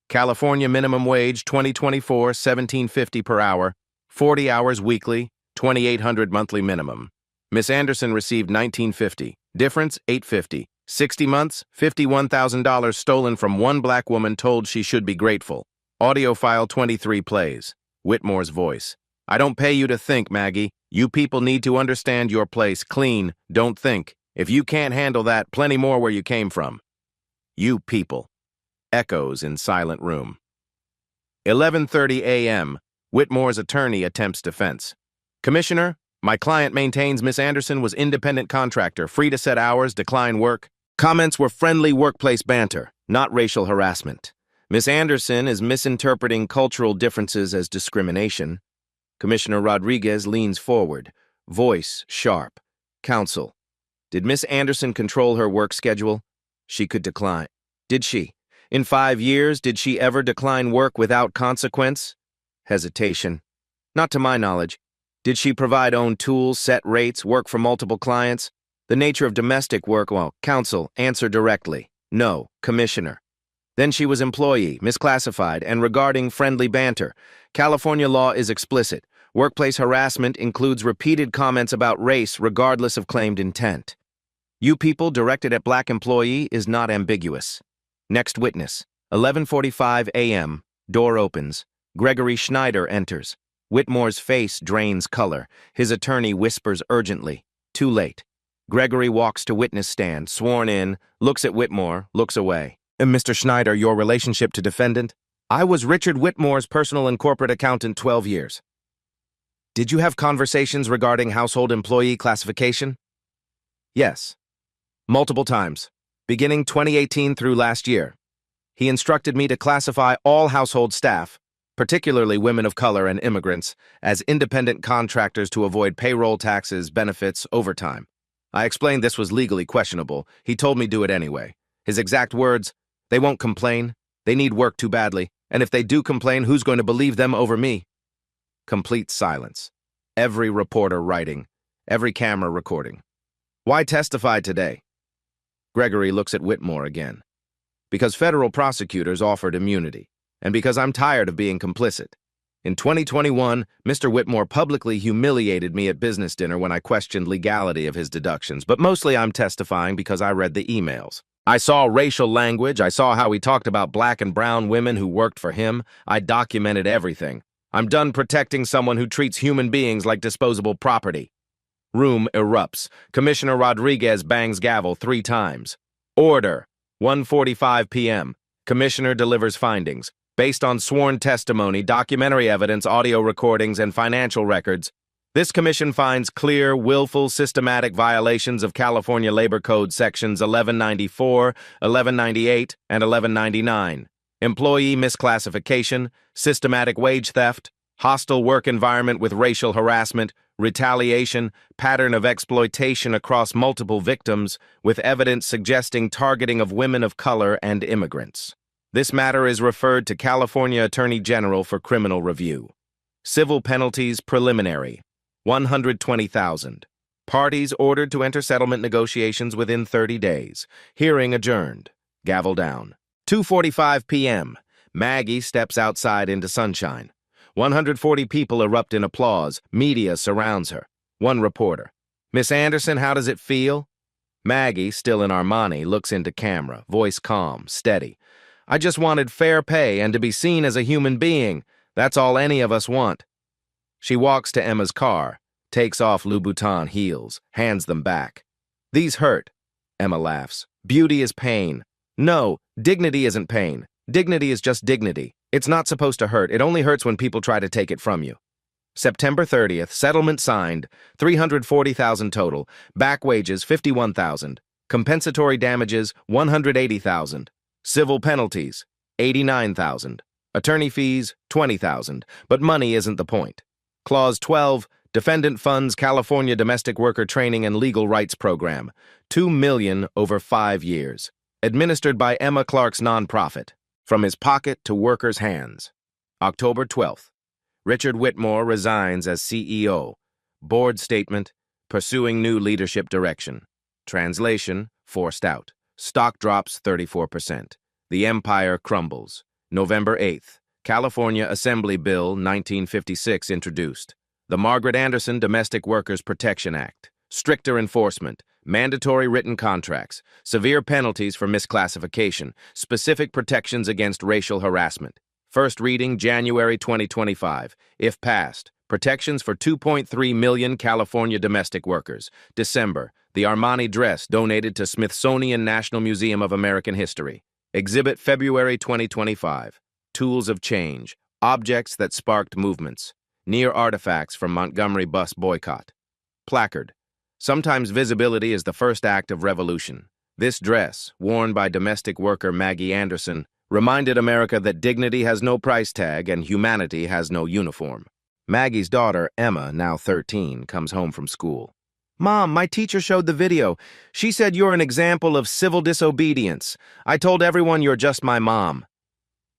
[SPEAKER 1] California minimum wage 2024, $17.50 per hour, 40 hours weekly, $2,800 monthly minimum. Miss Anderson received $19.50, difference $8.50, 60 months, $51,000 stolen from one black woman told she should be grateful. Audio file 23 plays. Whitmore's voice. I don't pay you to think, Maggie. You people need to understand your place. Clean, don't think. If you can't handle that, plenty more where you came from. You people. Echoes in silent room. 11:30 a.m. Whitmore's attorney attempts defense. Commissioner, my client maintains Miss Anderson was independent contractor, free to set hours, decline work. Comments were friendly workplace banter, not racial harassment. Miss Anderson is misinterpreting cultural differences as discrimination. Commissioner Rodriguez leans forward, voice sharp. Counsel. Did Miss Anderson control her work schedule? She could decline. Did she? In 5 years, did she ever decline work without consequence? Hesitation. Not to my knowledge. Did she provide own tools, set rates, work for multiple clients? The nature of domestic work, well, counsel, answer directly. No, Commissioner. Then she was employee, misclassified, and regarding friendly banter. California law is explicit. Workplace harassment includes repeated comments about race regardless of claimed intent. You people directed at black employee is not ambiguous. Next witness. 11:45 a.m. Door opens. Gregory Schneider enters. Whitmore's face drains color. His attorney whispers urgently. Too late. Gregory walks to witness stand, sworn in, looks at Whitmore, looks away. Mr. Schneider, your relationship to defendant? I was Richard Whitmore's personal and corporate accountant 12 years. Did you have conversations regarding household employee classification? Yes. Multiple times, beginning 2018 through last year. He instructed me to classify all household staff, particularly women of color and immigrants, as independent contractors to avoid payroll taxes, benefits, overtime. I explained this was legally questionable. He told me do it anyway. His exact words, they won't complain, they need work too badly, and if they do complain, who's going to believe them over me? Complete silence. Every reporter writing, every camera recording. Why testify today? Gregory looks at Whitmore again. Because federal prosecutors offered immunity, and because I'm tired of being complicit. In 2021, Mr. Whitmore publicly humiliated me at business dinner when I questioned legality of his deductions, but mostly I'm testifying because I read the emails. I saw racial language, I saw how he talked about black and brown women who worked for him. I documented everything. I'm done protecting someone who treats human beings like disposable property. Room erupts. Commissioner Rodriguez bangs gavel 3 times. Order. 1:45 p.m. Commissioner delivers findings. Based on sworn testimony, documentary evidence, audio recordings, and financial records, this commission finds clear, willful, systematic violations of California Labor Code sections 1194, 1198, and 1199. Employee misclassification, systematic wage theft, hostile work environment with racial harassment, retaliation, pattern of exploitation across multiple victims, with evidence suggesting targeting of women of color and immigrants. This matter is referred to California Attorney General for criminal review. Civil penalties preliminary, $120,000. Parties ordered to enter settlement negotiations within 30 days. Hearing adjourned. Gavel down. 2:45 p.m. Maggie steps outside into sunshine. 140 people erupt in applause. Media surrounds her. One reporter. Miss Anderson, how does it feel? Maggie, still in Armani, looks into camera, voice calm, steady. I just wanted fair pay and to be seen as a human being. That's all any of us want. She walks to Emma's car, takes off Louboutin heels, hands them back. These hurt. Emma laughs. Beauty is pain. No, dignity isn't pain. Dignity is just dignity. It's not supposed to hurt. It only hurts when people try to take it from you. September 30th, settlement signed, $340,000 total, back wages $51,000, compensatory damages $180,000, civil penalties $89,000, attorney fees $20,000, but money isn't the point. Clause 12, defendant funds California Domestic Worker Training and Legal Rights Program, $2 million over 5 years, administered by Emma Clark's nonprofit, from his pocket to workers' hands. October 12th. Richard Whitmore resigns as CEO. Board statement, pursuing new leadership direction. Translation, forced out. Stock drops 34%. The empire crumbles. November 8th. California Assembly Bill 1956 introduced. The Margaret Anderson Domestic Workers Protection Act. Stricter enforcement. Mandatory written contracts. Severe penalties for misclassification. Specific protections against racial harassment. First reading, January 2025. If passed, protections for 2.3 million California domestic workers. December, the Armani dress donated to Smithsonian National Museum of American History. Exhibit February 2025. Tools of change, objects that sparked movements. Near artifacts from Montgomery bus boycott. Placard. Sometimes visibility is the first act of revolution. This dress, worn by domestic worker Maggie Anderson, reminded America that dignity has no price tag and humanity has no uniform. Maggie's daughter, Emma, now 13, comes home from school. Mom, my teacher showed the video. She said you're an example of civil disobedience. I told everyone you're just my mom.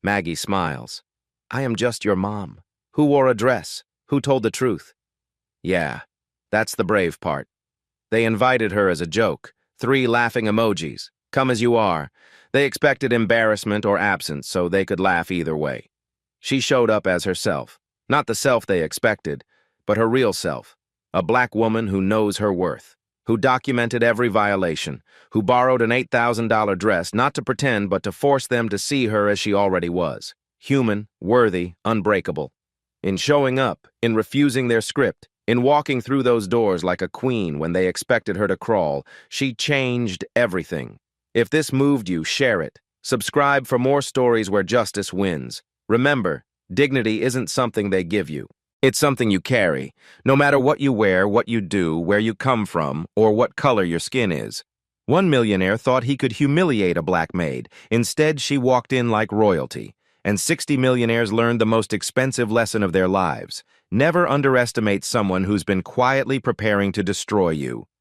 [SPEAKER 1] Maggie smiles. I am just your mom. Who wore a dress? Who told the truth? Yeah, that's the brave part. They invited her as a joke. 3 laughing emojis. Come as you are. They expected embarrassment or absence, so they could laugh either way. She showed up as herself. Not the self they expected, but her real self. A black woman who knows her worth, who documented every violation, who borrowed an $8,000 dress not to pretend but to force them to see her as she already was. Human, worthy, unbreakable. In showing up, in refusing their script, in walking through those doors like a queen when they expected her to crawl, she changed everything. If this moved you, share it. Subscribe for more stories where justice wins. Remember, dignity isn't something they give you. It's something you carry, no matter what you wear, what you do, where you come from, or what color your skin is. One millionaire thought he could humiliate a black maid. Instead, she walked in like royalty. And 60 millionaires learned the most expensive lesson of their lives. Never underestimate someone who's been quietly preparing to destroy you.